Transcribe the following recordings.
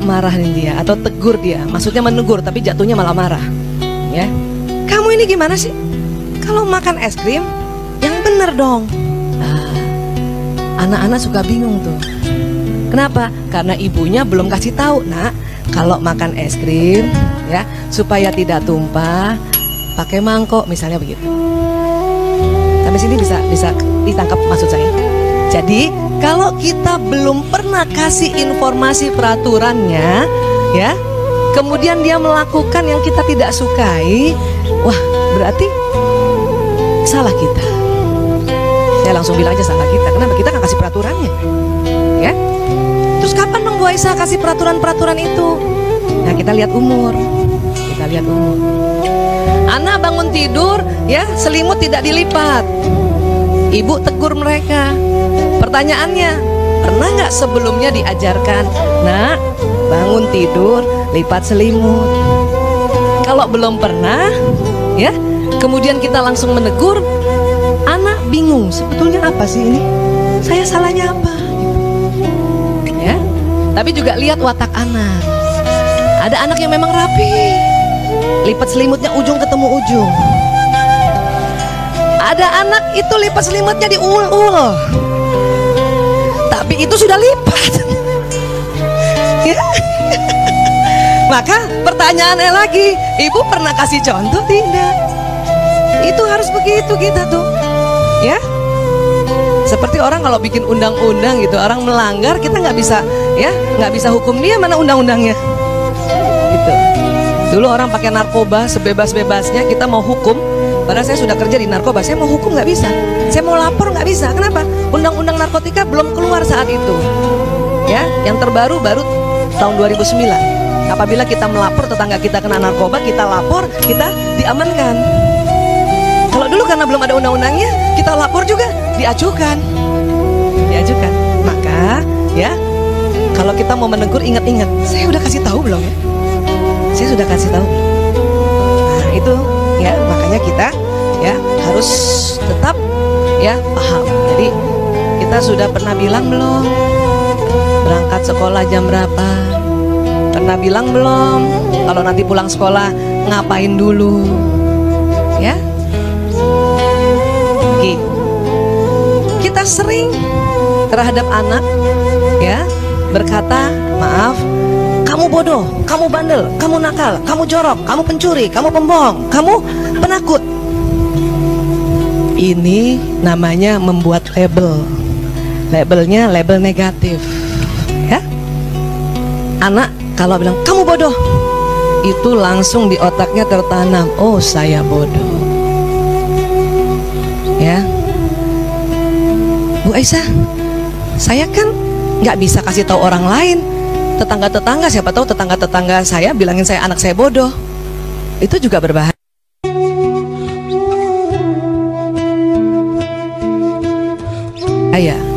marahin dia atau tegur dia, maksudnya menegur tapi jatuhnya malah marah. Ya, kamu ini gimana sih? Kalau makan es krim yang bener dong. Nah, anak-anak suka bingung tuh. Kenapa? Karena ibunya belum kasih tahu, nak, kalau makan es krim ya supaya tidak tumpah pakai mangkok misalnya begitu. Sampai sini bisa ditangkap maksud saya. Jadi kalau kita belum pernah kasih informasi peraturannya, ya, kemudian dia melakukan yang kita tidak sukai, wah berarti salah kita. Saya langsung bilang aja salah kita. Kenapa? Kita nggak kasih peraturannya, ya. Terus kapan dong Bu Aisyah kasih peraturan-peraturan itu? Nah kita lihat umur, Anak bangun tidur, ya, selimut tidak dilipat. Ibu tegur mereka. Pertanyaannya, pernah nggak sebelumnya diajarkan, nak, bangun tidur, lipat selimut? Kalau belum pernah, ya, kemudian kita langsung menegur, anak bingung, sebetulnya apa sih ini? Saya salahnya apa? Ya, tapi juga lihat watak anak. Ada anak yang memang rapi, lipat selimutnya ujung ketemu ujung. Ada anak itu lipat selimutnya diul-ul, tapi itu sudah lipat. Ya. Maka pertanyaannya lagi, ibu pernah kasih contoh tidak? Itu harus begitu kita tuh, ya. Seperti orang kalau bikin undang-undang gitu, orang melanggar, kita nggak bisa, ya, nggak bisa hukum dia, mana undang-undangnya. Gitu. Dulu orang pakai narkoba sebebas-bebasnya, kita mau hukum. Padahal saya sudah kerja di narkoba, saya mau hukum nggak bisa, saya mau lapor nggak bisa. Kenapa? Undang-undang narkotika belum keluar saat itu, ya. Yang terbaru baru tahun 2009. Apabila kita melapor tetangga kita kena narkoba, kita lapor, kita diamankan. Kalau dulu karena belum ada undang-undangnya, kita lapor juga diajukan. Maka, ya, kalau kita mau menegur, ingat-ingat, saya udah kasih tahu belum ya? Saya sudah kasih tahu. Nah itu, ya, makanya kita, ya, harus tetap, ya, paham. Jadi kita sudah pernah bilang belum berangkat sekolah jam berapa? Pernah bilang belum kalau nanti pulang sekolah ngapain dulu? Ya, gitu. Kita sering terhadap anak, ya, berkata, maaf, kamu bodoh, kamu bandel, kamu nakal, kamu jorok, kamu pencuri, kamu pembohong, kamu penakut. Ini namanya membuat label. Labelnya label negatif, ya. Anak kalau bilang kamu bodoh, itu langsung di otaknya tertanam, oh saya bodoh, ya. Bu Aisyah, saya kan nggak bisa kasih tahu orang lain. Tetangga-tetangga, siapa tahu tetangga-tetangga saya bilangin saya anak saya bodoh. Itu juga berbahaya.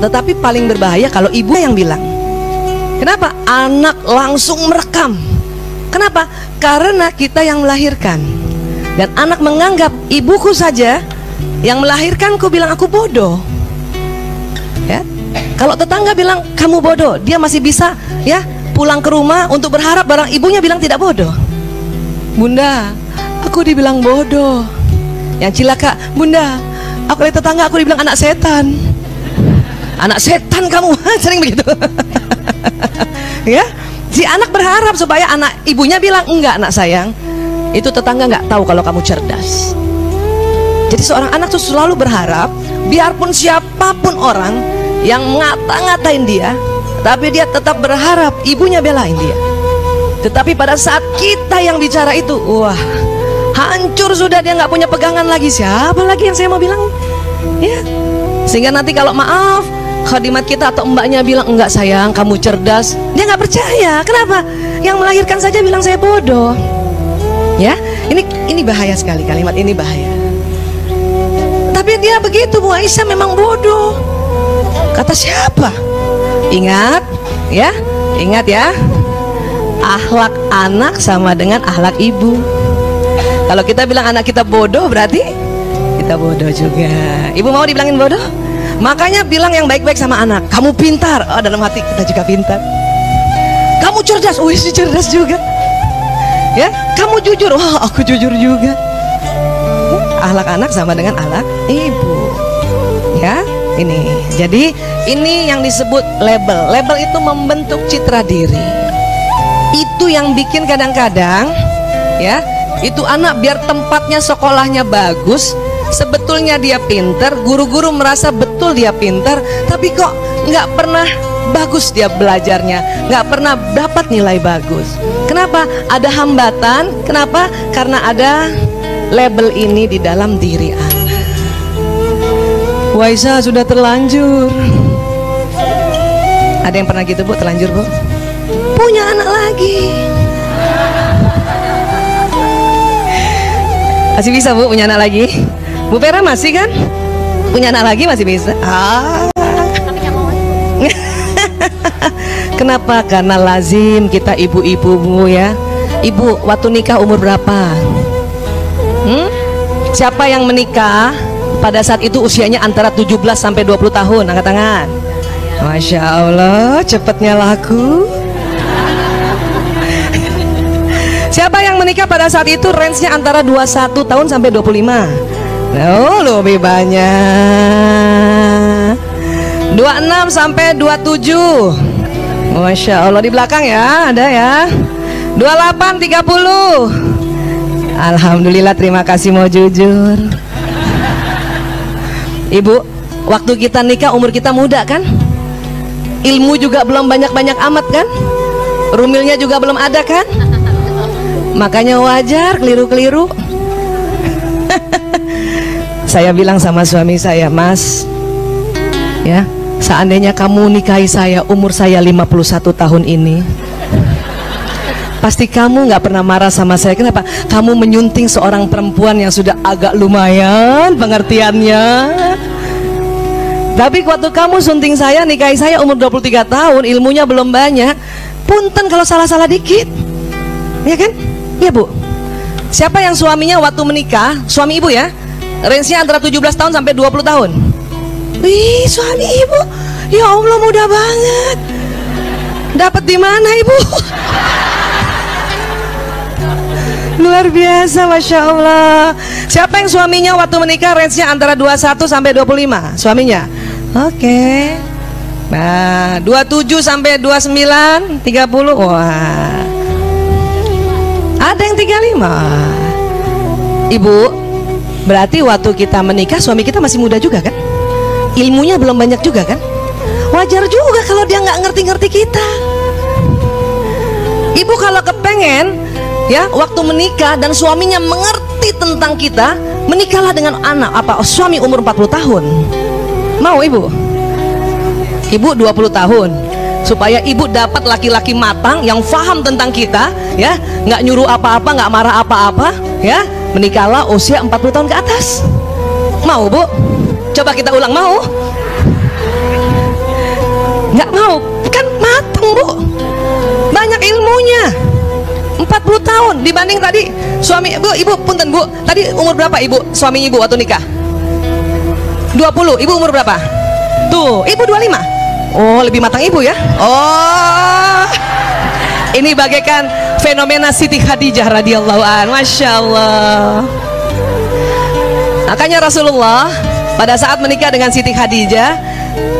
Tetapi paling berbahaya kalau ibu yang bilang. Kenapa? Anak langsung merekam. Kenapa? Karena kita yang melahirkan. Dan anak menganggap ibuku saja yang melahirkanku bilang aku bodoh. Ya. Kalau tetangga bilang kamu bodoh, dia masih bisa, ya, pulang ke rumah untuk berharap barang ibunya bilang tidak bodoh. Bunda, aku dibilang bodoh. Yang cilaka, bunda, aku lihat tetangga aku dibilang anak setan. Anak setan kamu, sering begitu. Ya, si anak berharap supaya anak ibunya bilang enggak nak sayang. Itu tetangga nggak tahu kalau kamu cerdas. Jadi seorang anak tuh selalu berharap, biarpun siapapun orang yang ngata-ngatain dia, tapi dia tetap berharap ibunya belain dia. Tetapi pada saat kita yang bicara itu, wah, hancur sudah, dia nggak punya pegangan lagi. Siapa lagi yang saya mau bilang? Ya, sehingga nanti kalau maaf khadimat kita atau mbaknya bilang enggak sayang kamu cerdas, dia nggak percaya. Kenapa? Yang melahirkan saja bilang saya bodoh. Ya, ini bahaya sekali, kalimat ini bahaya. Tapi dia begitu, Bu Aisyah memang bodoh. Kata siapa? Ingat ya, akhlak anak sama dengan akhlak ibu. Kalau kita bilang anak kita bodoh, berarti kita bodoh juga. Ibu mau dibilangin bodoh? Makanya bilang yang baik-baik sama anak. Kamu pintar. Oh, dalam hati kita juga pintar. Kamu cerdas, wih si cerdas juga. Ya, kamu jujur, wah aku jujur juga. Akhlak anak sama dengan akhlak ibu. Ya, ini. Jadi ini yang disebut label. Label itu membentuk citra diri. Itu yang bikin kadang-kadang, ya, itu anak biar tempatnya sekolahnya bagus, sebetulnya dia pinter, guru-guru merasa betul dia pinter, tapi kok nggak pernah bagus dia belajarnya, nggak pernah dapat nilai bagus. Kenapa? Ada hambatan. Kenapa? Karena ada label ini di dalam diri anak. Waisa sudah terlanjur. Ada yang pernah gitu Bu, terlanjur Bu? Punya anak lagi. Masih bisa Bu punya anak lagi? Bu Vera masih kan? Punya anak lagi masih bisa? Kenapa? Karena lazim kita ibu-ibu Bu ya. Ibu waktu nikah umur berapa? Siapa yang menikah pada saat itu usianya antara 17 sampai 20 tahun? Angkat tangan. Masya Allah, cepatnya laku. Siapa yang menikah pada saat itu range-nya antara 21 tahun sampai 25? Oh, lebih banyak. 26 sampai 27. Masya Allah, di belakang ya, ada ya. 28, 30. Alhamdulillah, terima kasih mau jujur. Ibu, waktu kita nikah umur kita muda kan? Ilmu juga belum banyak-banyak amat kan? Rumilnya juga belum ada kan? Makanya wajar keliru-keliru. Saya bilang sama suami saya, Mas, ya, seandainya kamu nikahi saya umur saya 51 tahun ini, pasti kamu nggak pernah marah sama saya. Kenapa? Kamu menyunting seorang perempuan yang sudah agak lumayan pengertiannya. Tapi waktu kamu sunting saya, nikahi saya umur 23 tahun, ilmunya belum banyak. Punten kalau salah-salah dikit. Ya kan? Iya Bu. Siapa yang suaminya waktu menikah, suami ibu ya, range-nya antara 17 tahun sampai 20 tahun? Wih, suami ibu, ya Allah muda banget. Dapat di mana ibu? Luar biasa, Masya Allah. Siapa yang suaminya waktu menikah range-nya antara 21 sampai 25? Suaminya? Oke. Nah, 27 sampai 29, 30. Wah. Ada yang 35. Ibu, berarti waktu kita menikah suami kita masih muda juga kan? Ilmunya belum banyak juga kan? Wajar juga kalau dia nggak ngerti-ngerti kita. Ibu kalau kepengen ya waktu menikah dan suaminya mengerti tentang kita, menikahlah dengan anak apa suami umur 40 tahun. Mau ibu? Ibu 20 tahun supaya ibu dapat laki-laki matang yang faham tentang kita ya, nggak nyuruh apa-apa, nggak marah apa-apa ya. Menikahlah usia 40 tahun ke atas. Mau Bu? Coba kita ulang, mau? Nggak mau? Kan matang Bu, banyak ilmunya. 40 tahun dibanding tadi suami Bu. Ibu punten Bu, tadi umur berapa ibu suami ibu waktu nikah? 20. Ibu umur berapa? Tuh, ibu 25. Oh, lebih matang ibu ya. Oh, ini bagaikan fenomena Siti Khadijah radhiyallahu an. Masya Allah. Makanya Rasulullah pada saat menikah dengan Siti Khadijah,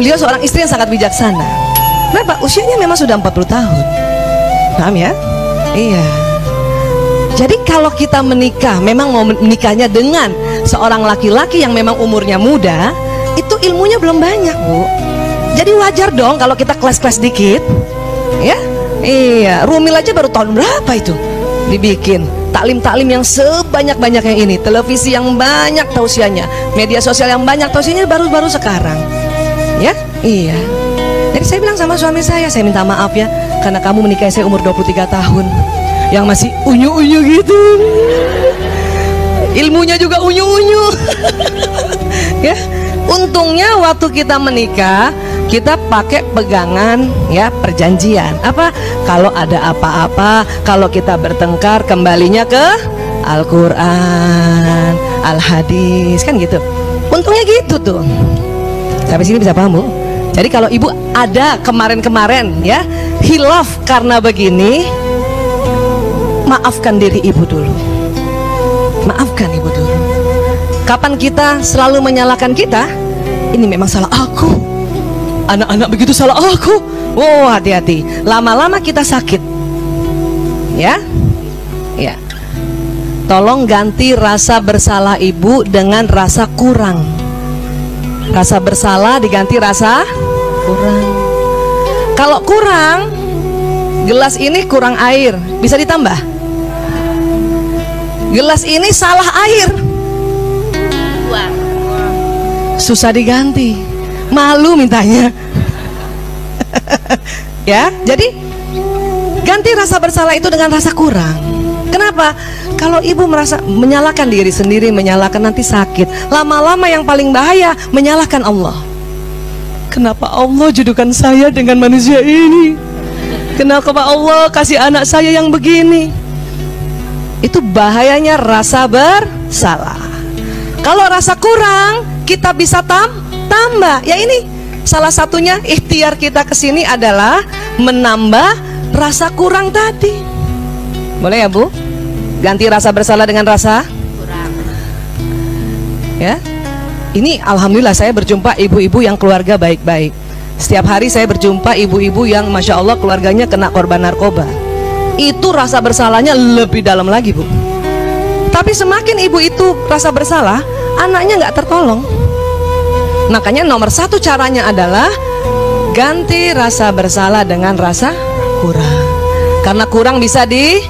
beliau seorang istri yang sangat bijaksana. Kenapa? Usianya memang sudah 40 tahun. Paham ya? Iya. Jadi kalau kita menikah, memang mau menikahnya dengan seorang laki-laki yang memang umurnya muda, itu ilmunya belum banyak Bu. Jadi wajar dong kalau kita kelas-kelas dikit, ya. Iya, Rumil aja baru tahun berapa itu dibikin taklim-taklim yang sebanyak-banyak yang ini, televisi yang banyak tausiahnya, media sosial yang banyak tausiahnya baru-baru sekarang, ya. Iya. Jadi saya bilang sama suami saya minta maaf ya, karena kamu menikahi saya umur 23 tahun, yang masih unyu-unyu gitu, ilmunya juga unyu-unyu. Ya, untungnya waktu kita menikah kita pakai pegangan ya, perjanjian apa, kalau ada apa-apa, kalau kita bertengkar kembalinya ke Al-Quran, Al-Hadis, kan gitu. Untungnya gitu tuh. Sampai sini bisa paham Bu? Jadi kalau ibu ada kemarin-kemarin ya hilaf karena begini, maafkan diri ibu dulu. Maafkan ibu dulu. Kapan kita selalu menyalahkan kita, ini memang salah aku, anak-anak begitu salah aku. Oh, hati-hati, lama-lama kita sakit. Ya, ya. Tolong ganti rasa bersalah ibu dengan rasa kurang. Rasa bersalah diganti rasa kurang. Kalau kurang, gelas ini kurang air, bisa ditambah. Gelas ini salah air, susah diganti, malu mintanya. Ya, jadi ganti rasa bersalah itu dengan rasa kurang. Kenapa? Kalau ibu merasa menyalahkan diri sendiri, menyalahkan, nanti sakit. Lama-lama yang paling bahaya menyalahkan Allah. Kenapa Allah jodohkan saya dengan manusia ini? Kenapa Allah kasih anak saya yang begini? Itu bahayanya rasa bersalah. Kalau rasa kurang, kita bisa tambah. Ya ini salah satunya ikhtiar kita kesini adalah menambah rasa kurang tadi. Boleh ya Bu? Ganti rasa bersalah dengan rasa kurang. Ya, ini alhamdulillah saya berjumpa ibu-ibu yang keluarga baik-baik. Setiap hari saya berjumpa ibu-ibu yang masya Allah keluarganya kena korban narkoba. Itu rasa bersalahnya lebih dalam lagi Bu. Tapi semakin ibu itu rasa bersalah, anaknya nggak tertolong. Makanya nomor satu caranya adalah ganti rasa bersalah dengan rasa kurang. Karena kurang bisa ditambah.